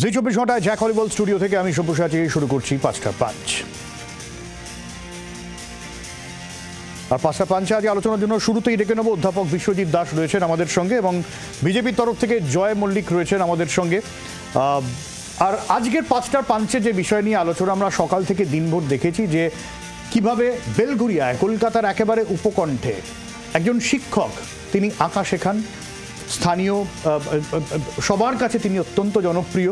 জি 24 ঘন্টায় Jack হলিবল studio থেকে আমি সব্যসাচী শুরু করছি 5টা পাঁচ। আর 5টা পাঁচে আজ আলোচনার জন্য শুরুতেই ডেকে নেব অধ্যাপক বিশ্বজিৎ দাস রয়েছেন আমাদের সঙ্গে এবং বিজেপির তরফ থেকে জয় মল্লিক রয়েছেন আমাদের সঙ্গে। আর আজকের 5টার পাঁচে যে বিষয় নিয়ে আলোচনা আমরা সকাল থেকে দিনভর দেখেছি যে কিভাবে বেলঘরিয়ায় কলকাতার একেবারে উপকণ্ঠে একজন শিক্ষক, তিনি আঁকা শেখান, স্থানীয় সবার কাছে তিনি অত্যন্ত জনপ্রিয়।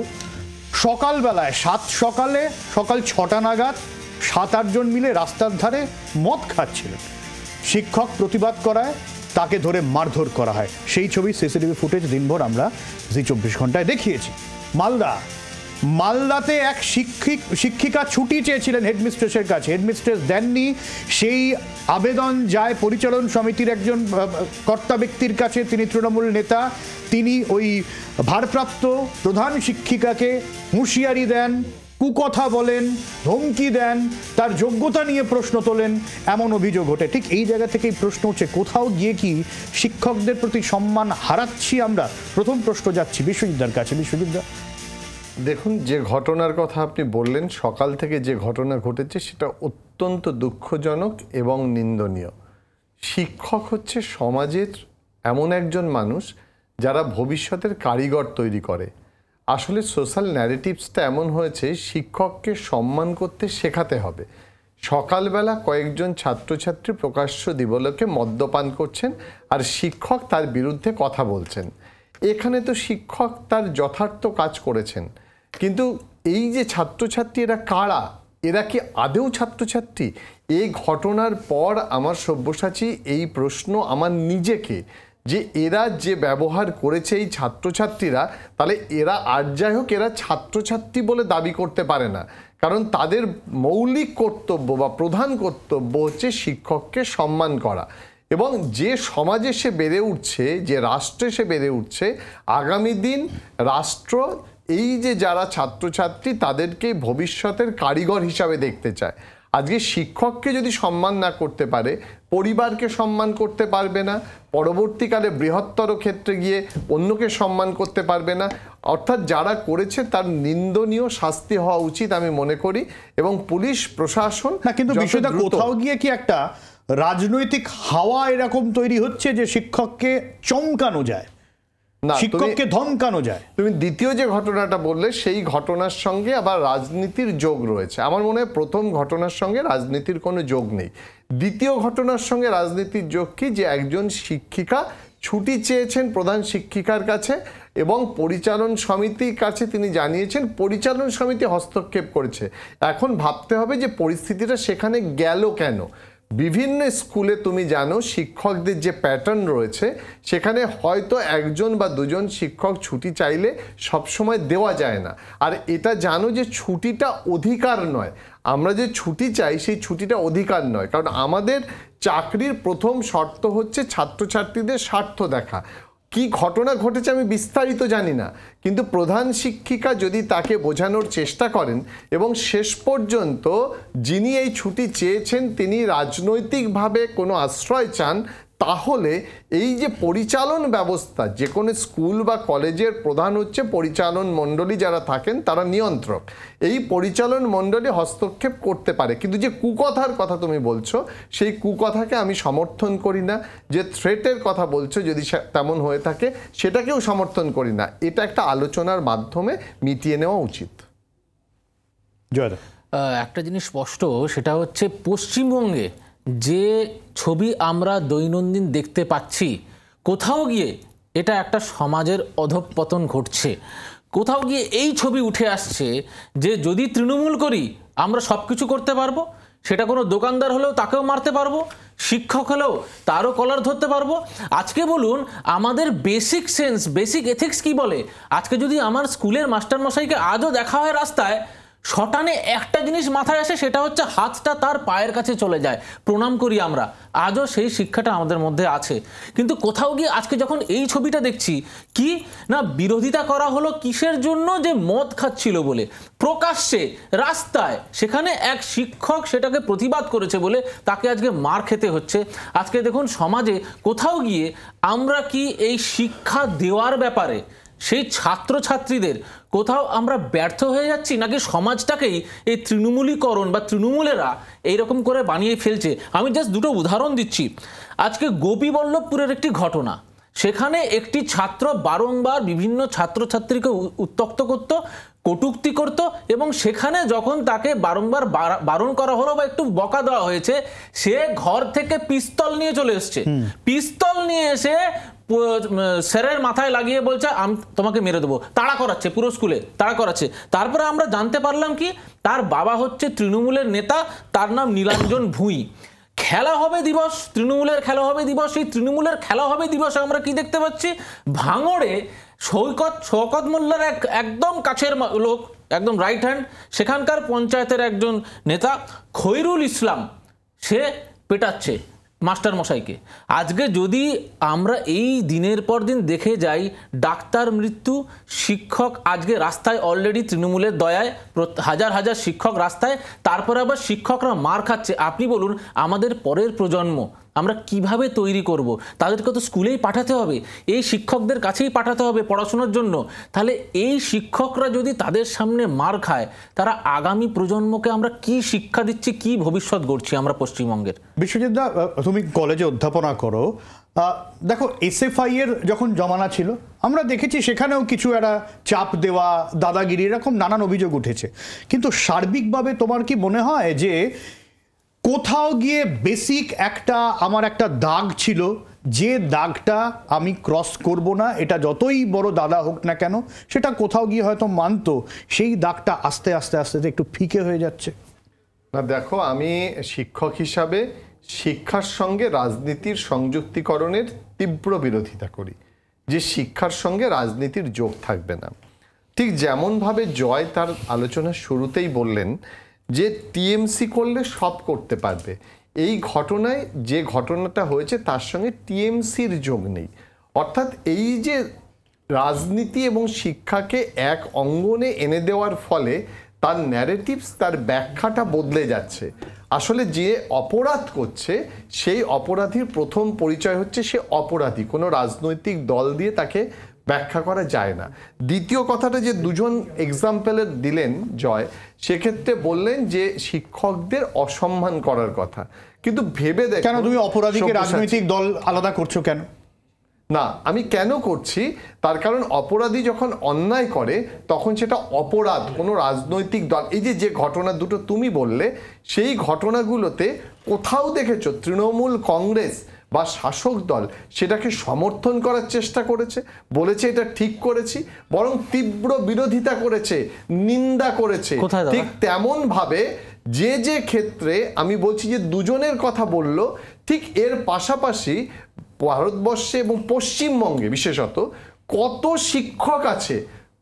সকালবেলায় সকাল 6টা নাগাদ 7-8 জন মিলে রাস্তার ধারে মদ খাচ্ছিলেন। শিক্ষক প্রতিবাদ করায় তাকে ধরে মারধর করা হয়। সেই ছবি সিসিটিভি ফুটেজ দিনভর আমরা জি 24 ঘন্টায় দেখিয়েছি। মালদাতে এক শিক্ষিকা ছুটি চেয়েছিলেন হেডমিস্ট্রেসের কাছে, হেডমিস্ট্রেস দেননি। সেই আবেদন যায় পরিচালন সমিতির একজন কর্তা ব্যক্তির কাছে, তিনি তৃণমূল নেতা। তিনি ওই ভারপ্রাপ্ত প্রধান শিক্ষিকাকে হুঁশিয়ারি দেন, কুকথা বলেন, ধমকি দেন, তার যোগ্যতা নিয়ে প্রশ্ন তোলেন, এমন অভিযোগ ওঠে। ঠিক এই জায়গা থেকেই প্রশ্ন হচ্ছে, কোথাও গিয়ে কি শিক্ষকদের প্রতি সম্মান হারাচ্ছি আমরা? প্রথম প্রশ্ন যাচ্ছি বিশ্বজিৎদার কাছে। বিশ্বজিৎদা, দেখুন, যে ঘটনার কথা আপনি বললেন, সকাল থেকে যে ঘটনা ঘটেছে সেটা অত্যন্ত দুঃখজনক এবং নিন্দনীয়। শিক্ষক হচ্ছে সমাজের এমন একজন মানুষ যারা ভবিষ্যতের কারিগর তৈরি করে। আসলে সোশ্যাল ন্যারেটিভসটা এমন হয়েছে, শিক্ষককে সম্মান করতে শেখাতে হবে। সকালবেলা কয়েকজন ছাত্রছাত্রী প্রকাশ্য দিবলোকে মদ্যপান করছেন আর শিক্ষক তার বিরুদ্ধে কথা বলছেন। এখানে তো শিক্ষক তার যথার্থ কাজ করেছেন, কিন্তু এই যে ছাত্রছাত্রী, এরা কারা? এরা কি আদৌ ছাত্রছাত্রী? এই ঘটনার পর আমার সব্যসাচী এই প্রশ্ন আমার নিজেকে, যে এরা যে ব্যবহার করেছে এই ছাত্রছাত্রীরা, তাহলে এরা আর যাই হোক, এরা ছাত্রছাত্রী বলে দাবি করতে পারে না। কারণ তাদের মৌলিক কর্তব্য বা প্রধান কর্তব্য হচ্ছে শিক্ষককে সম্মান করা। এবং যে সমাজে সে বেড়ে উঠছে, যে রাষ্ট্রে সে বেড়ে উঠছে, আগামী দিন রাষ্ট্র এই যে যারা ছাত্রছাত্রী তাদেরকে ভবিষ্যতের কারিগর হিসাবে দেখতে চায়। আজকে শিক্ষককে যদি সম্মান না করতে পারে, পরিবারকে সম্মান করতে পারবে না, পরবর্তীকালে বৃহত্তর ক্ষেত্রে গিয়ে অন্যকে সম্মান করতে পারবে না। অর্থাৎ যারা করেছে তার নিন্দনীয় শাস্তি হওয়া উচিত আমি মনে করি। এবং পুলিশ প্রশাসন না, কিন্তু বিষয়টা কোথাও গিয়ে কি একটা রাজনৈতিক হাওয়া এরকম তৈরি হচ্ছে যে শিক্ষককে চমকানো যায়, না শিক্ষককে ধমকানো যায়? তুমি দ্বিতীয় যে ঘটনাটা বললে, সেই ঘটনার সঙ্গে আবার রাজনীতির যোগ রয়েছে। আমার মনে হয় প্রথম ঘটনার সঙ্গে রাজনীতির কোনো যোগ নেই। দ্বিতীয় ঘটনার সঙ্গে রাজনীতির যোগ কি, যে একজন শিক্ষিকা ছুটি চেয়েছেন প্রধান শিক্ষিকার কাছে এবং পরিচালন সমিতির কাছে তিনি জানিয়েছেন, পরিচালন সমিতি হস্তক্ষেপ করেছে। এখন ভাবতে হবে যে পরিস্থিতিটা সেখানে গেল কেন। বিভিন্ন স্কুলে তুমি জানো শিক্ষকদের যে প্যাটার্ন রয়েছে, সেখানে হয়তো একজন বা দুজন শিক্ষক ছুটি চাইলে সবসময় দেওয়া যায় না। আর এটা জানো যে ছুটিটা অধিকার নয়। আমরা যে ছুটি চাই সেই ছুটিটা অধিকার নয়, কারণ আমাদের চাকরির প্রথম শর্ত হচ্ছে ছাত্রছাত্রীদের স্বার্থ দেখা। কি ঘটনা ঘটেছে আমি বিস্তারিত জানি না, কিন্তু প্রধান শিক্ষিকা যদি তাকে বোঝানোর চেষ্টা করেন এবং শেষ পর্যন্ত যিনি এই ছুটি চেয়েছেন তিনি রাজনৈতিকভাবে কোনো আশ্রয় চান, তাহলে এই যে পরিচালন ব্যবস্থা, যে কোনো স্কুল বা কলেজের প্রধান হচ্ছে পরিচালন মণ্ডলী, যারা থাকেন তারা নিয়ন্ত্রক। এই পরিচালন মণ্ডলী হস্তক্ষেপ করতে পারে, কিন্তু যে কুকথার কথা তুমি বলছো সেই কুকথাকে আমি সমর্থন করি না। যে থ্রেটের কথা বলছো, যদি তেমন হয়ে থাকে সেটাকেও সমর্থন করি না। এটা একটা আলোচনার মাধ্যমে মিটিয়ে নেওয়া উচিত। জয়দা, একটা জিনিস স্পষ্ট, সেটা হচ্ছে পশ্চিমবঙ্গে যে ছবি আমরা দৈনন্দিন দেখতে পাচ্ছি, কোথাও গিয়ে এটা একটা সমাজের অধঃপতন ঘটছে। কোথাও গিয়ে এই ছবি উঠে আসছে যে যদি তৃণমূল করি আমরা সব কিছু করতে পারবো, সেটা কোনো দোকানদার হলেও তাকেও মারতে পারবো, শিক্ষক হলেও তারও কলার ধরতে পারবো। আজকে বলুন আমাদের বেসিক সেন্স, বেসিক এথিক্স কি বলে? আজকে যদি আমার স্কুলের মাস্টারমশাইকে আজও দেখা হয় রাস্তায়, শটানে একটা জিনিস মাথায় আসে, সেটা হচ্ছে হাতটা তার পায়ের কাছে চলে যায়, প্রণাম করি আমরা। আজও সেই শিক্ষাটা আমাদের মধ্যে আছে। কিন্তু কোথাও গিয়ে আজকে যখন এই ছবিটা দেখছি, কি না বিরোধিতা করা হলো কিসের জন্য? যে মদ খাচ্ছিল বলে, প্রকাশ্যে রাস্তায়, সেখানে এক শিক্ষক সেটাকে প্রতিবাদ করেছে বলে তাকে আজকে মার খেতে হচ্ছে। আজকে দেখুন সমাজে কোথাও গিয়ে আমরা কি এই শিক্ষা দেওয়ার ব্যাপারে সেই ছাত্রছাত্রীদের কোথাও আমরা ব্যর্থ হয়ে যাচ্ছি, নাকি সমাজটাকেই এই তৃণমূলীকরণ বা তৃণমূলেরা এইরকম করে বানিয়ে ফেলছে? আমি জাস্ট দুটো উদাহরণ দিচ্ছি। আজকে গোপীবল্লভপুরের একটি ঘটনা, সেখানে একটি ছাত্র বারংবার বিভিন্ন ছাত্রছাত্রীকে উত্ত্যক্ত করত, কটূক্তি করত, এবং সেখানে যখন তাকে বারংবার বারণ করা হলো বা একটু বকা দেওয়া হয়েছে, সে ঘর থেকে পিস্তল নিয়ে চলে এসছে। পিস্তল নিয়ে এসে স্যারের মাথায় লাগিয়ে বলছে আমি তোমাকে মেরে দেবো, তাড়া করাচ্ছে, পুরো স্কুলে তাড়া করাচ্ছে। তারপরে আমরা জানতে পারলাম কি, তার বাবা হচ্ছে তৃণমূলের নেতা, তার নাম নীলাঞ্জন ভূঁই। খেলা হবে দিবস, তৃণমূলের খেলা হবে দিবস। এই তৃণমূলের খেলা হবে দিবসে আমরা কি দেখতে পাচ্ছি? ভাঙড়ে শওকত মোল্লার একদম কাছের লোক, একদম রাইট হ্যান্ড, সেখানকার পঞ্চায়েতের একজন নেতা খৈরুল ইসলাম, সে পেটাচ্ছে মাস্টার মশাইকে। আজকে যদি আমরা এই দিনের পর দিন দেখে যাই, ডাক্তার মৃত্যু, শিক্ষক আজকে রাস্তায় অলরেডি তৃণমূলের দয়ায় হাজার হাজার শিক্ষক রাস্তায়, তারপরে আবার শিক্ষকরা মার খাচ্ছে। আপনি বলুন, আমাদের পরের প্রজন্ম আমরা কিভাবে তৈরি করব? তাদেরকে তো স্কুলেই পাঠাতে হবে, এই শিক্ষকদের কাছেই পাঠাতে হবে পড়াশোনার জন্য। তাহলে এই শিক্ষকরা যদি তাদের সামনে মার খায়, তারা আগামী প্রজন্মকে আমরা কি শিক্ষা দিচ্ছি, কি ভবিষ্যৎ গড়ছি আমরা পশ্চিমবঙ্গের? বিশ্বজিৎ দা, তুমি কলেজে অধ্যাপনা করো, দেখো এসএফআই এর যখন জমানা ছিল আমরা দেখেছি সেখানেও কিছু একটা চাপ দেওয়া, দাদাগিরি, এরকম নানান অভিযোগ উঠেছে। কিন্তু সার্বিকভাবে তোমার কি মনে হয় যে কোথাও গিয়ে বেসিক আমার একটা দাগ ছিল, যে দাগটা আমি ক্রস করব না, এটা যতই বড় দাদা হোক না কেন, সেটা কোথাও গিয়ে হয়তো মানতো, সেই দাগটা আস্তে আস্তে আস্তে একটু ফিকে হয়ে যাচ্ছে? না দেখো, আমি শিক্ষক হিসাবে শিক্ষার সঙ্গে রাজনীতির সংযুক্তিকরণের তীব্র বিরোধিতা করি, যে শিক্ষার সঙ্গে রাজনীতির যোগ থাকবে না। ঠিক যেমনভাবে জয় তার আলোচনার শুরুতেই বললেন যে টিএমসি করলে সব করতে পারবে, এই ঘটনায় যে ঘটনাটা হয়েছে তার সঙ্গে টিএমসির যোগ নেই। অর্থাৎ এই যে রাজনীতি এবং শিক্ষাকে এক অঙ্গনে এনে দেওয়ার ফলে তার ন্যারেটিভস, তার ব্যাখ্যাটা বদলে যাচ্ছে। আসলে যে অপরাধ করছে সেই অপরাধীর প্রথম পরিচয় হচ্ছে সে অপরাধী, কোনো রাজনৈতিক দল দিয়ে তাকে ব্যাখ্যা করা যায় না। দ্বিতীয় কথাটা যে দুজন এক্সাম্পলের দিলেন জয়, সেক্ষেত্রে বললেন যে শিক্ষকদের অসম্মান করার কথা, কিন্তু ভেবে দেখ কেন তুমি অপরাধীকে রাজনৈতিক দল আলাদা করছো কেন? না, আমি কেন করছি তার কারণ অপরাধী যখন অন্যায় করে তখন সেটা অপরাধ, কোনো রাজনৈতিক দল, এই যে ঘটনা দুটো তুমি বললে, সেই ঘটনাগুলোতে কোথাও দেখেছো তৃণমূল কংগ্রেস বা শাসক দল সেটাকে সমর্থন করার চেষ্টা করেছে, বলেছে এটা ঠিক করেছি, বরং তীব্র বিরোধিতা করেছে, নিন্দা করেছে। ঠিক তেমন ভাবে যে ক্ষেত্রে আমি বলছি যে দুজনের কথা বললো, ঠিক এর পাশাপাশি ভারতবর্ষে এবং পশ্চিমবঙ্গে বিশেষত কত শিক্ষক আছে,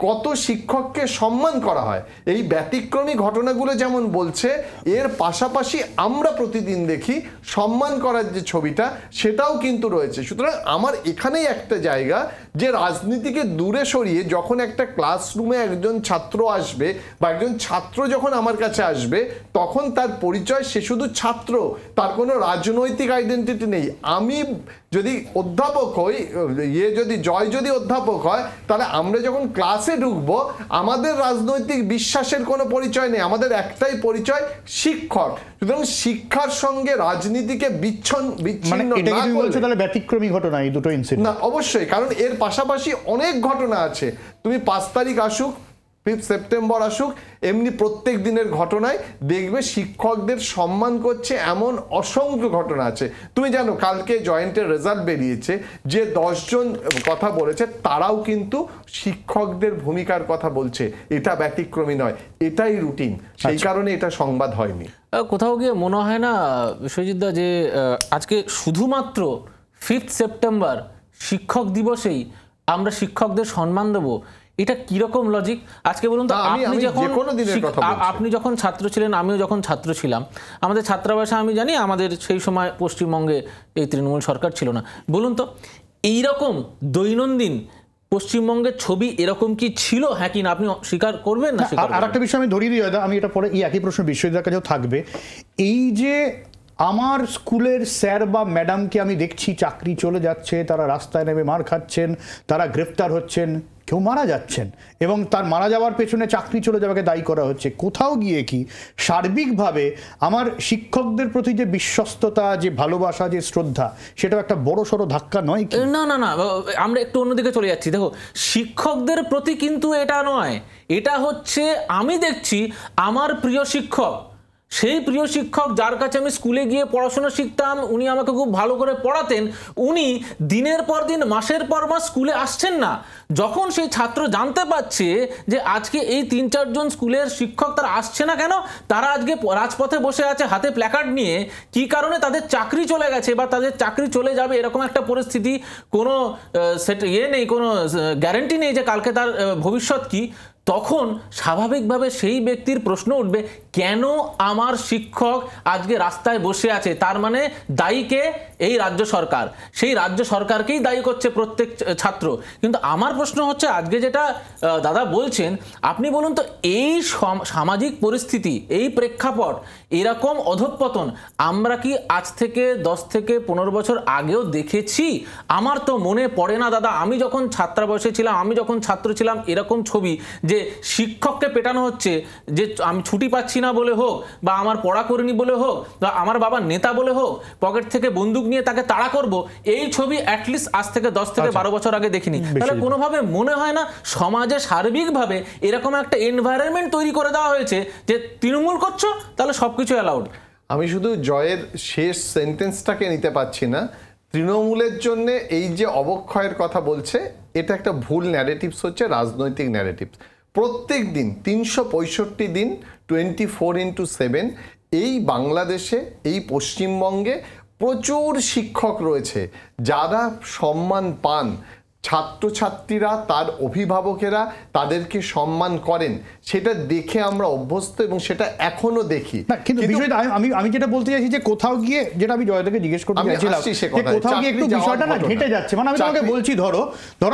কত শিক্ষককে সম্মান করা হয়, এই ব্যতিক্রমী ঘটনাগুলো যেমন বলছে, এর পাশাপাশি আমরা প্রতিদিন দেখি সম্মান করার যে ছবিটা সেটাও কিন্তু রয়েছে। সুতরাং আমার এখানেই একটা জায়গা যে রাজনীতিকে দূরে সরিয়ে যখন একটা ক্লাসরুমে একজন ছাত্র আসবে বা একজন ছাত্র যখন আমার কাছে আসবে, তখন তার পরিচয় সে শুধু ছাত্র, তার কোনো রাজনৈতিক আইডেন্টিটি নেই। আমি যদি অধ্যাপক হই, যদি জয় যদি অধ্যাপক হয়, তাহলে আমরা যখন ক্লাসে ঢুকবো আমাদের রাজনৈতিক বিশ্বাসের কোনো পরিচয় নেই, আমাদের একটাই পরিচয় শিক্ষক। সুতরাং শিক্ষার সঙ্গে রাজনীতিকে বিচ্ছিন্ন না করলে, তাহলে ব্যতিক্রমী ঘটনা এই দুটো ইনসিডেন্ট না অবশ্যই, কারণ এর পাশাপাশি অনেক ঘটনা আছে। তুমি 5 তারিখ আসুক, 5 সেপ্টেম্বর আসুক, এমনি প্রত্যেক দিনের ঘটনায় দেখবে শিক্ষকদের সম্মান করছে এমন অসংখ্য ঘটনা আছে। তুমি জানো কালকে জয়েন্টের রেজাল্ট বেরিয়েছে, যে 10 জন কথা বলেছে তারাও কিন্তু শিক্ষকদের ভূমিকার কথা বলছে। এটা ব্যতিক্রমী নয়, এটাই রুটিন, সেই কারণে এটা সংবাদ হয়নি। কোথাও গিয়ে মনে হয় না বিশ্বজিৎদা যে আজকে শুধুমাত্র 5 সেপ্টেম্বর শিক্ষক দিবসেই আমরা শিক্ষকদের সম্মান দেবো? এটা কিরকম লজিক? আজকে বলুন তো, আপনি যখন ছাত্র ছিলেন, আমিও যখন ছাত্র ছিলাম, আমাদের ছাত্রাবাসে আমি জানি আমাদের সেই সময় পশ্চিমবঙ্গে এই তৃণমূল সরকার ছিল না। বলুন তো, এইরকম দৈনন্দিন পশ্চিমবঙ্গের ছবি এরকম কি ছিল? হ্যাঁ কি না, আপনি স্বীকার করবেন না? আর একটা বিষয় আমি ধরিয়ে দিই, আমি এটা পরে এই একই প্রশ্ন বিশ্বজিতের কাছেও থাকবে। এই যে আমার স্কুলের স্যার বা ম্যাডামকে আমি দেখছি চাকরি চলে যাচ্ছে, তারা রাস্তায় নেমে মার খাচ্ছেন, তারা গ্রেফতার হচ্ছেন, কেউ মারা যাচ্ছেন এবং তার মারা যাওয়ার পেছনে চাকরি চলে যাওয়াকে দায়ী করা হচ্ছে। কোথাও গিয়ে কি সার্বিকভাবে আমার শিক্ষকদের প্রতি যে বিশ্বস্ততা, যে ভালোবাসা, যে শ্রদ্ধা, সেটাও একটা বড় সড়ো ধাক্কা নয় কি? না না না, আমরা একটু অন্যদিকে চলে যাচ্ছি। দেখো, শিক্ষকদের প্রতি কিন্তু এটা নয়, এটা হচ্ছে আমি দেখছি আমার প্রিয় শিক্ষক, সেই প্রিয় শিক্ষক যার কাছে আমি স্কুলে গিয়ে পড়াশোনা শিখতাম, উনি আমাকে খুব ভালো করে পড়াতেন, উনি দিনের পর দিন মাসের পর মাস স্কুলে আসছেন না। যখন সেই ছাত্র জানতে পারছে যে আজকে এই 3-4 জন স্কুলের শিক্ষক তারা আসছে না কেন, তারা আজকে রাজপথে বসে আছে হাতে প্ল্যাকার্ড নিয়ে, কি কারণে তাদের চাকরি চলে গেছে বা তাদের চাকরি চলে যাবে এরকম একটা পরিস্থিতি, কোনো নেই, কোনো গ্যারান্টি নেই যে কালকে তার ভবিষ্যৎ কি, তখন স্বাভাবিকভাবে সেই ব্যক্তির প্রশ্ন উঠবে, কেন আমার শিক্ষক আজকে রাস্তায় বসে আছে? তার মানে দায়ীকে এই রাজ্য সরকার, সেই রাজ্য সরকারকেই দায়ী করছে প্রত্যেক ছাত্র। কিন্তু আমার প্রশ্ন হচ্ছে, আজকে যেটা দাদা বলছেন, আপনি বলুন তো, এই সামাজিক পরিস্থিতি, এই প্রেক্ষাপট, এরকম অধঃপতন আমরা কি আজ থেকে 10 থেকে 15 বছর আগেও দেখেছি? আমার তো মনে পড়ে না দাদা, আমি যখন ছাত্রাবয়সে ছিলাম, আমি যখন ছাত্র ছিলাম, এরকম ছবি যে শিক্ষককে পেটানো হচ্ছে, যে আমি ছুটি পাচ্ছি না বলে হোক, বা আমার পড়া করিনি বলে হোক, বা আমার বাবা নেতা বলে হোক, পকেট থেকে বন্দুক নিয়ে তাকে তাড়া করব, এই ছবি অ্যাটলিস্ট আজ থেকে 10 থেকে 12 বছর আগে দেখিনি। তাহলে কোনোভাবে মনে হয় না সমাজে সার্বিকভাবে এরকম একটা এনভায়রনমেন্ট তৈরি করে দেওয়া হয়েছে যে তৃণমূল করছো তাহলে সবকিছু অ্যালাউড? আমি শুধু জয়ের শেষ সেন্টেন্সটাকে নিতে পারছি না। তৃণমূলের জন্য এই যে অবক্ষয়ের কথা বলছে, এটা একটা ভুল ন্যারেটিভস হচ্ছে, রাজনৈতিক ন্যারেটিভস। প্রত্যেক দিন 365 দিন 24x7 এই বাংলাদেশে, এই পশ্চিমবঙ্গে প্রচুর শিক্ষক রয়েছে যারা সম্মান পান। ছাত্রছাত্রীরা, তার অভিভাবকেরা তাদেরকে সম্মান করেন, সেটা দেখে আমরা অভ্যস্ত এবং সেটা এখনো দেখি। কিন্তু বিষয়টা আমি যেটা বলতে চাইছি, যে কোথাও গিয়ে, যেটা আমি জয়দাকে জিজ্ঞেস করতে চাইছিলাম, যে কোথাও গিয়ে একটু বিষয়টা না ঘেঁটে যাচ্ছে। মানে আমি তোমাকে বলছি, ধরো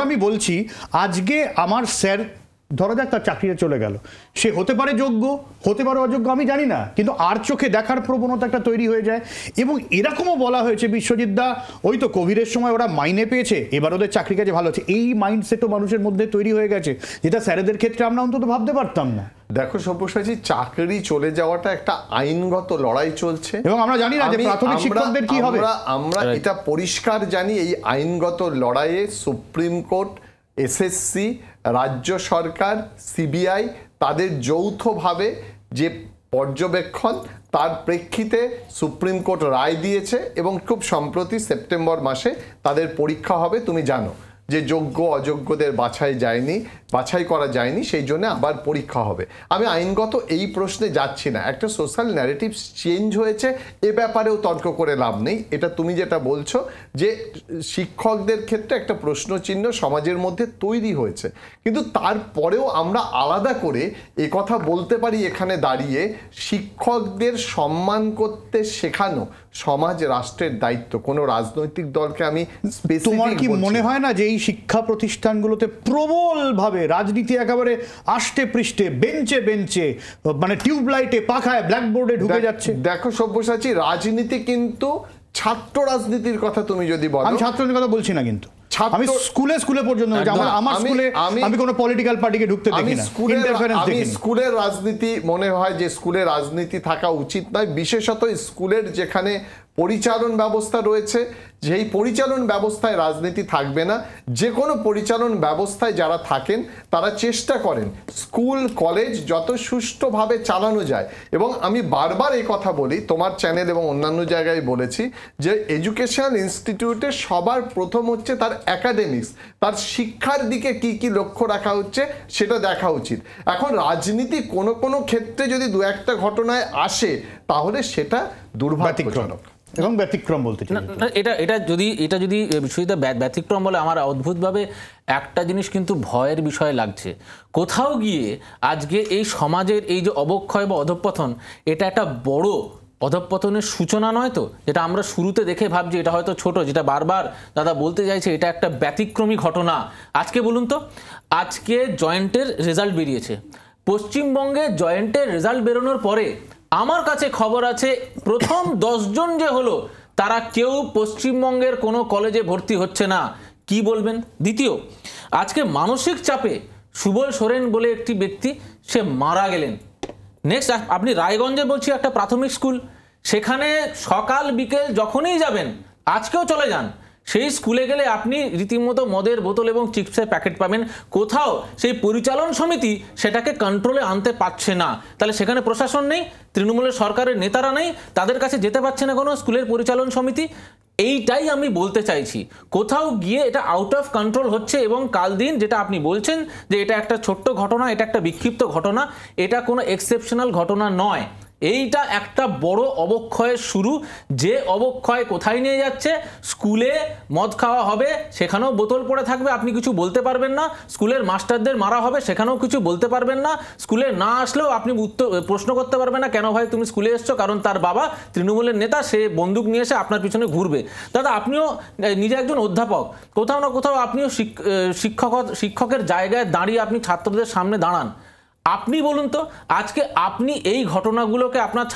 আমি বলছি আজকে আমার স্যার, ধরা যাক তার চাকরিটা চলে গেল, সে হতে পারে যোগ্য, হতে পারে অযোগ্য, আমি জানি না, কিন্তু আর চোখে দেখার প্রবণতা একটা তৈরি হয়ে যায়। এবং এরকমও বলা হয়েছে, বিশ্বজিৎ দা, ওই তো কোভিডের সময় ওরা মাইনে পেয়েছে, এবার ওদের চাকরি কাজে ভালো হচ্ছে, এই মাইন্ডসেটও মানুষের মধ্যে তৈরি হয়ে গেছে, যেটা স্যারেদের ক্ষেত্রে আমরা অন্তত ভাবতে পারতাম না। দেখো সব্যসাচী, চাকরি চলে যাওয়াটা একটা আইনগত লড়াই চলছে, এবং আমরা জানি না যে প্রাথমিক শিক্ষকদের কি হবে। আমরা এটা পরিষ্কার জানি, এই আইনগত লড়াইয়ে সুপ্রিম কোর্ট, এসএসসি, রাজ্য সরকার, সিবিআই তাদের যৌথভাবে যে পর্যবেক্ষণ, তার প্রেক্ষিতে সুপ্রিম কোর্ট রায় দিয়েছে এবং খুব সম্প্রতি সেপ্টেম্বর মাসে তাদের পরীক্ষা হবে। তুমি জানো যে যোগ্য অযোগ্যদের বাছাই করা যায়নি, সেই জন্য আবার পরীক্ষা হবে। আমি আইনগত এই প্রশ্নে যাচ্ছি না, একটা সোশ্যাল ন্যারেটিভ চেঞ্জ হয়েছে, এ ব্যাপারেও তর্ক করে লাভ নেই। এটা তুমি যেটা বলছো যে শিক্ষকদের ক্ষেত্রে একটা প্রশ্নচিহ্ন সমাজের মধ্যে তৈরি হয়েছে, কিন্তু তারপরেও আমরা আলাদা করে এ কথা বলতে পারি এখানে দাঁড়িয়ে, শিক্ষকদের সম্মান করতে শেখানো সমাজ রাষ্ট্রের দায়িত্ব। কোনো রাজনৈতিক দলকে আমি তোমার কি মনে হয় না যে এই শিক্ষা প্রতিষ্ঠানগুলোতে প্রবলভাবে রাজনীতি একেবারে আষ্টে পৃষ্ঠে, বেঞ্চে বেঞ্চে, মানে টিউবলাইটে, পাখায়, ব্ল্যাকবোর্ডে ঢুকে যাচ্ছে? দেখো সব্যসাচী, রাজনীতি কিন্তু ছাত্র রাজনীতির কথা তুমি যদি বলো, আমি ছাত্র রাজনীতির কথা বলছি না, কিন্তু আমি স্কুলে পর্যন্ত আমার স্কুলে আমি কোনো পলিটিক্যাল পার্টিকে ঢুকতে দেখি না, ইন্টারফারেন্স দেখি না। স্কুলের রাজনীতি মনে হয় যে স্কুলে রাজনীতি থাকা উচিত নয়, বিশেষত স্কুলের যেখানে পরিচালন ব্যবস্থা রয়েছে, যেই পরিচালন ব্যবস্থায় রাজনীতি থাকবে না। যে কোনো পরিচালন ব্যবস্থায় যারা থাকেন তারা চেষ্টা করেন স্কুল কলেজ যত সুষ্ঠুভাবে চালানো যায়। এবং আমি বারবার এই কথা বলি, তোমার চ্যানেল এবং অন্যান্য জায়গায় বলেছি, যে এডুকেশনাল ইনস্টিটিউটে সবার প্রথম হচ্ছে তার একাডেমিক্স, তার শিক্ষার দিকে কি কি লক্ষ্য রাখা হচ্ছে সেটা দেখা উচিত। এখন রাজনীতি কোনো কোনো ক্ষেত্রে যদি দু একটা ঘটনায় আসে তাহলে সেটা দুর্ভাগ্যজনক এবং ব্যতিক্রম বলতে চাই। এটা যদি বিষয়টা ব্যতিক্রম বলে, আমার অদ্ভুতভাবে একটা জিনিস কিন্তু ভয়ের বিষয় লাগছে। কোথাও গিয়ে আজকে এই সমাজের এই যে অবক্ষয় বা অধঃপতন, এটা একটা বড় অধঃপতনের সূচনা নয় তো? যেটা আমরা শুরুতে দেখে ভাবছি এটা হয়তো ছোট, যেটা বারবার দাদা বলতে চাইছে এটা একটা ব্যতিক্রমী ঘটনা। আজকে বলুন তো, আজকে জয়েন্টের রেজাল্ট বেরিয়েছে, পশ্চিমবঙ্গে জয়েন্টের রেজাল্ট বেরোনোর পরে আমার কাছে খবর আছে প্রথম 10 জন যে হলো তারা কেউ পশ্চিমবঙ্গের কোনো কলেজে ভর্তি হচ্ছে না, কি বলবেন? দ্বিতীয়, আজকে মানসিক চাপে সুবল সোরেন বলে একটি ব্যক্তি সে মারা গেলেন। নেক্সট, আপনি রায়গঞ্জে বলছি একটা প্রাথমিক স্কুল, সেখানে সকাল বিকেল যখনই যাবেন, আজকেও চলে যান, সেই স্কুলে গেলে আপনি রীতিমতো মদের বোতল এবং চিপসের প্যাকেট পাবেন। কোথাও সেই পরিচালন সমিতি সেটাকে কন্ট্রোলে আনতে পারছে না। তাহলে সেখানে প্রশাসন নেই, তৃণমূলের সরকারের নেতারা নেই, তাদের কাছে যেতে পারছে না কোনো স্কুলের পরিচালন সমিতি। এইটাই আমি বলতে চাইছি, কোথাও গিয়ে এটা আউট অফ কন্ট্রোল হচ্ছে। এবং কাল দিন যেটা আপনি বলছেন যে এটা একটা ছোট্ট ঘটনা, এটা একটা বিক্ষিপ্ত ঘটনা, এটা কোনো এক্সেপশনাল ঘটনা নয়, এইটা একটা বড় অবক্ষয়ের শুরু। যে অবক্ষয় কোথায় নিয়ে যাচ্ছে, স্কুলে মদ খাওয়া হবে, সেখানেও বোতল পড়ে থাকবে, আপনি কিছু বলতে পারবেন না। স্কুলের মাস্টারদের মারা হবে, সেখানেও কিছু বলতে পারবেন না। স্কুলে না আসলেও আপনি প্রশ্ন করতে পারবেন না, কেন ভাই তুমি স্কুলে এসছো? কারণ তার বাবা তৃণমূলের নেতা, সে বন্দুক নিয়ে এসে আপনার পিছনে ঘুরবে। দাদা, আপনিও নিজে একজন অধ্যাপক, কোথাও না কোথাও আপনিও শিক্ষকের জায়গায় দাঁড়িয়ে আপনি ছাত্রদের সামনে দাঁড়ান। আপনি বলুন তো, আজকে আপনি এই ঘটনাগুলোকে আপনার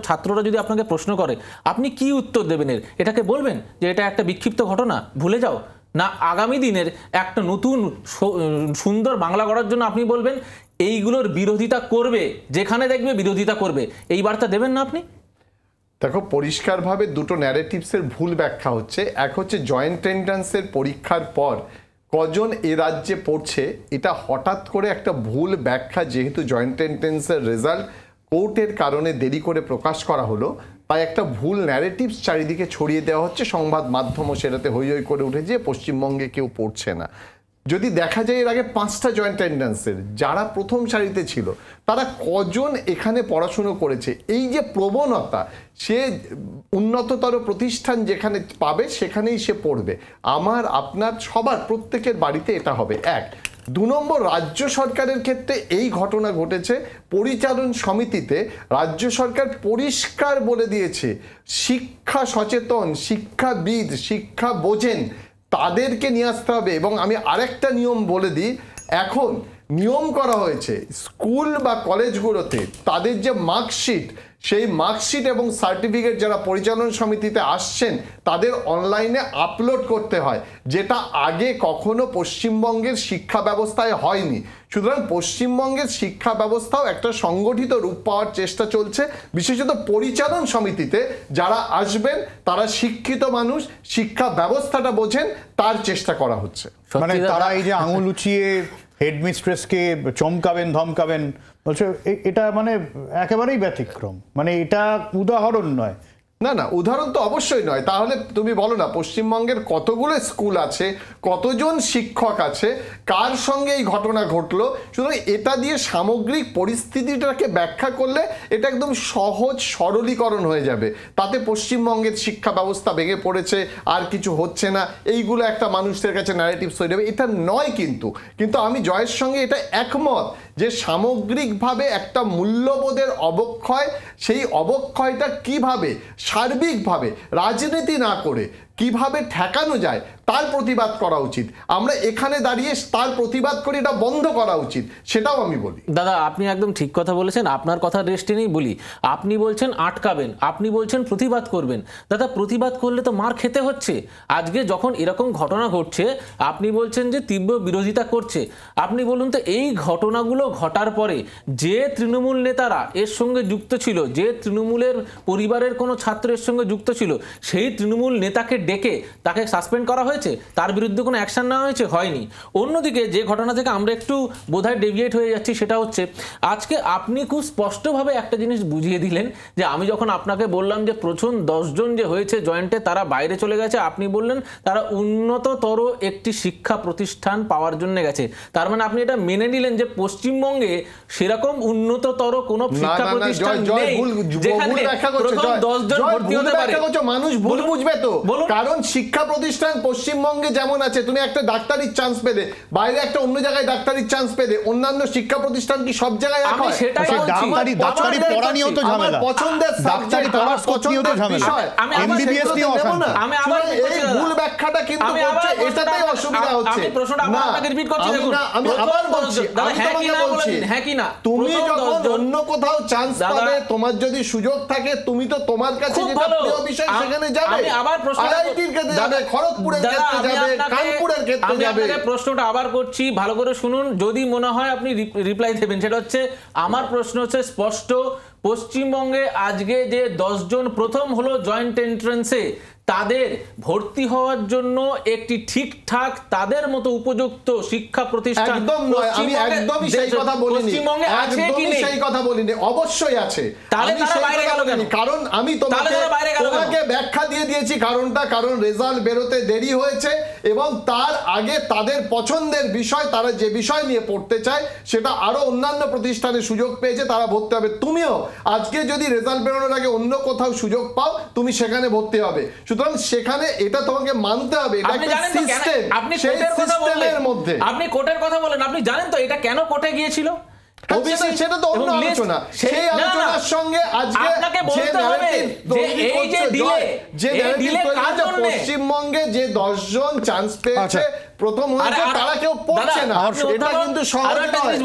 ছাত্ররা যদি আপনাকে প্রশ্ন করে, আপনি কি উত্তর দেবেন? এটাকে বলবেন যে এটা একটা বিক্ষিপ্ত ঘটনা, ভুলে যাও, না আগামী দিনের একটা নতুন সুন্দর বাংলা গড়ার জন্য আপনি বলবেন এইগুলোর বিরোধিতা করবে, যেখানে দেখবে বিরোধিতা করবে, এই বার্তা দেবেন না আপনি? দেখো, পরিষ্কারভাবে দুটো ন্যারেটিভসের ভুল ব্যাখ্যা হচ্ছে। এক হচ্ছে জয়েন্ট এন্ট্রান্সের পরীক্ষার পর কজন এ রাজ্যে পড়ছে, এটা হঠাৎ করে একটা ভুল ব্যাখ্যা। যেহেতু জয়েন্ট এন্ট্রান্সের রেজাল্ট কোর্টের কারণে দেরি করে প্রকাশ করা হলো, তাই একটা ভুল ন্যারেটিভস চারিদিকে ছড়িয়ে দেওয়া হচ্ছে। সংবাদ মাধ্যমও সেটাতে হৈ হৈ করে উঠেছে যে পশ্চিমবঙ্গে কেউ পড়ছে না। যদি দেখা যায় এর আগে 5টা জয়েন্ট এন্ট্রান্সের যারা প্রথম সারিতে ছিল, তারা কজন এখানে পড়াশুনো করেছে, এই যে প্রবণতা, সে উন্নততর প্রতিষ্ঠান যেখানে পাবে সেখানেই সে পড়বে। আমার, আপনার, সবার, প্রত্যেকের বাড়িতে এটা হবে। 1, 2 নম্বর, রাজ্য সরকারের ক্ষেত্রে এই ঘটনা ঘটেছে। পরিচালন সমিতিতে রাজ্য সরকার পরিষ্কার বলে দিয়েছে, শিক্ষা সচেতন, শিক্ষাবিদ, শিক্ষা বোঝেন, তাদেরকে নিয়ে আসতে হবে। এবং আমি আরেকটা নিয়ম বলে দিই, এখন নিয়ম করা হয়েছে স্কুল বা কলেজগুলোতে তাদের যে মার্কশিট, সেই মার্কশিট এবং সার্টিফিকেট যারা পরিচালন সমিতিতে আসছেন তাদের অনলাইনে আপলোড করতে হয়, যেটা আগে কখনো পশ্চিমবঙ্গের শিক্ষা ব্যবস্থায় হয়নি। সুতরাং পশ্চিমবঙ্গের শিক্ষা ব্যবস্থাও একটা সংগঠিত রূপ পাওয়ার চেষ্টা চলছে। বিশেষত পরিচালন সমিতিতে যারা আসবেন তারা শিক্ষিত মানুষ, শিক্ষা ব্যবস্থাটা বোঝেন, তার চেষ্টা করা হচ্ছে। মানে তারা এই যে আঙুল উঁচিয়ে হেডমিস্ট্রেসকে চমকাবেন, ধমকাবেন, বলছে এটা মানে একেবারেই ব্যতিক্রম, মানে এটা উদাহরণ নয়। না না, উদাহরণ তো অবশ্যই নয়। তাহলে তুমি বলো না, পশ্চিমবঙ্গের কতগুলো স্কুল আছে, কতজন শিক্ষক আছে, কার সঙ্গে এই ঘটনা ঘটলো? সুতরাং এটা দিয়ে সামগ্রিক পরিস্থিতিটাকে ব্যাখ্যা করলে এটা একদম সহজ সরলীকরণ হয়ে যাবে। তাতে পশ্চিমবঙ্গের শিক্ষা ব্যবস্থা ভেঙে পড়েছে, আর কিছু হচ্ছে না, এইগুলো একটা মানুষদের কাছে ন্যারেটিভস হয়ে যাবে। এটা নয়। কিন্তু আমি জয়ের সঙ্গে এটা একমত যে সামগ্রিকভাবে একটা মূল্যবোধের অবক্ষয়, সেই অবক্ষয়টা কিভাবে সার্বিকভাবে রাজনীতি না করে কিভাবে ঠেকানো যায় তার প্রতিবাদ করা উচিত। আমরা এখানে দাঁড়িয়ে তার প্রতিবাদ করে এটা বন্ধ করা উচিত, সেটাও আমি বলি। দাদা, আপনি একদম ঠিক কথা বলেছেন। আপনার কথা রেস্টে নেই বলি, আপনি বলছেন আটকাবেন, আপনি বলছেন প্রতিবাদ করবেন। দাদা, প্রতিবাদ করলে তো মার খেতে হচ্ছে। আজকে যখন এরকম ঘটনা ঘটছে, আপনি বলছেন যে তীব্র বিরোধিতা করছে। আপনি বলুন তো, এই ঘটনাগুলো ঘটার পরে যে তৃণমূল নেতারা এর সঙ্গে যুক্ত ছিল, যে তৃণমূলের পরিবারের কোনো ছাত্র এর সঙ্গে যুক্ত ছিল, সেই তৃণমূল নেতাকে ডেকে তাকে সাসপেন্ড করা হয়েছে, তার বিরুদ্ধে কোনো অ্যাকশন নেওয়া হয়েছে? হয়নি। অন্যদিকে যে ঘটনা থেকে আমরা একটু বোধহয় ডেভিয়েট হয়ে যাচ্ছি, সেটা হচ্ছে আজকে আপনি খুব স্পষ্টভাবে একটা জিনিস বুঝিয়ে দিলেন যে আমি যখন আপনাকে বললাম যে প্রথম 10 জন যে হয়েছে জয়েন্টে তারা বাইরে চলে গেছে, আপনি বললেন তারা উন্নততর একটি শিক্ষা প্রতিষ্ঠান পাওয়ার জন্য গেছে। তার মানে আপনি এটা মেনে নিলেন যে পশ্চিমবঙ্গে সেরকম উন্নততর কোনো শিক্ষা প্রতিষ্ঠান নেই যেখানে প্রথম 10 জন ভর্তি হতে পারে। মানুষ ভুল বুঝবে তো, কারণ শিক্ষা প্রতিষ্ঠান পশ্চিমবঙ্গে যেমন আছে, তুমি একটা ডাক্তারির চান্স পেলে, বাইরে একটা অন্য জায়গায় ডাক্তারির চান্স পেলে, অন্যান্য শিক্ষা প্রতিষ্ঠান কি সব জায়গায় এক হয়? ডাক্তারি পড়া নিয়েও তো ঝামেলা, পছন্দের ডাক্তারি পড়ার পছন্দের ঝামেলা, এমবিবিএস নিয়ে অশান্তি। আমি আবার এই ভুল ব্যাখ্যাটা কিন্তু হচ্ছে, এটাতেই অসুবিধা হচ্ছে। আমি প্রশ্নটা আপনাকে রিপিট করছি, দেখুন আমি আবার বলছি, হ্যাঁ কি না, তুমি যখন অন্য কোথাও চান্স পাবে, তোমার যদি সুযোগ থাকে, তুমি তো তোমার কাছে যেটা প্রিয় বিষয় সেখানে যাবে। আমি আবার প্রশ্নটা আইআইটির ক্ষেত্রে যাবে, খড়গপুরের ক্ষেত্রে যাবে, কানপুরের ক্ষেত্রে আমি যাবে। আপনাকে প্রশ্নটা আবার করছি, ভালো করে শুনুন, যদি মনে হয় আপনি রিপ্লাই দেবেন। সেটা হচ্ছে, আমার প্রশ্ন হচ্ছে স্পষ্ট, পশ্চিমবঙ্গে আজকে যে 10 জন প্রথম হলো জয়েন্ট এন্ট্রান্সে, তাদের ভর্তি হওয়ার জন্য একটি ঠিকঠাক তাদের মতো উপযুক্ত শিক্ষা প্রতিষ্ঠান একদম নয়, আমি একদমই সেই কথা বলিনি, পশ্চিমবঙ্গে আছে কি একদমই নেই? সেই কথা বলিনি, অবশ্যই আছে। তাহলে আমি তারা সেই বাইরে কথা গেল কেন? বলিনি, কারণ আমি তাহলে তারা বাইরে গেল কেন? তোমাকে ব্যাখ্যা দিয়ে দিয়েছি কারণটা, কারণ রেজাল্ট বেরোতে দেরি হয়েছে এবং তার আগে তাদের পছন্দের বিষয়, তারা যে বিষয় নিয়ে পড়তে চায় সেটা আরো অন্যান্য প্রতিষ্ঠানে সুযোগ পেয়েছে, তারা ভর্তি হবে। তুমিও আজকে যদি রেজাল্ট বেরোনোর আগে অন্য কোথাও সুযোগ পাও, তুমি সেখানে ভর্তি হবে। সুতরাং সেখানে এটা তোমাকে মানতে হবে, এটা আপনি একটা জানেন তো কেন, সিস্টেম, আপনি সেই কোর্টের কথা বললেন, সিস্টেমের মধ্যে আপনি কোর্টের কথা বলেন, আপনি জানেন তো এটা কেন কোর্টে গিয়েছিল? সেটা তো অন্য আলোচনা, সেই আলোচনার সঙ্গে আজকে আপনাকে বলতে হবে যে এই যে ডিলে, এই ডিলে কার জন্য? পশ্চিমবঙ্গে যে 10 জন চান্স পেয়েছে প্রথম হয়েছে, তারা কেউ পড়ছে না, এটা কিন্তু সহজ নয়।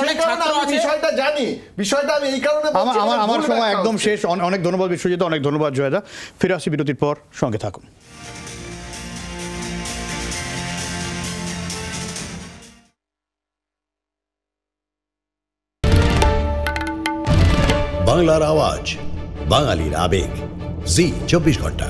সেই কারণে আমি বিষয়টা জানি, বিষয়টা আমি এই কারণে বলছি। আমার সময় একদম শেষ। অনেক ধন্যবাদ বিশ্বজিৎ, অনেক ধন্যবাদ জয়দা। ফিরে আসছি বিরতির পর, সঙ্গে থাকুন। বাংলার আওয়াজ, বাঙালির আবেগ, জি 24 ঘন্টা।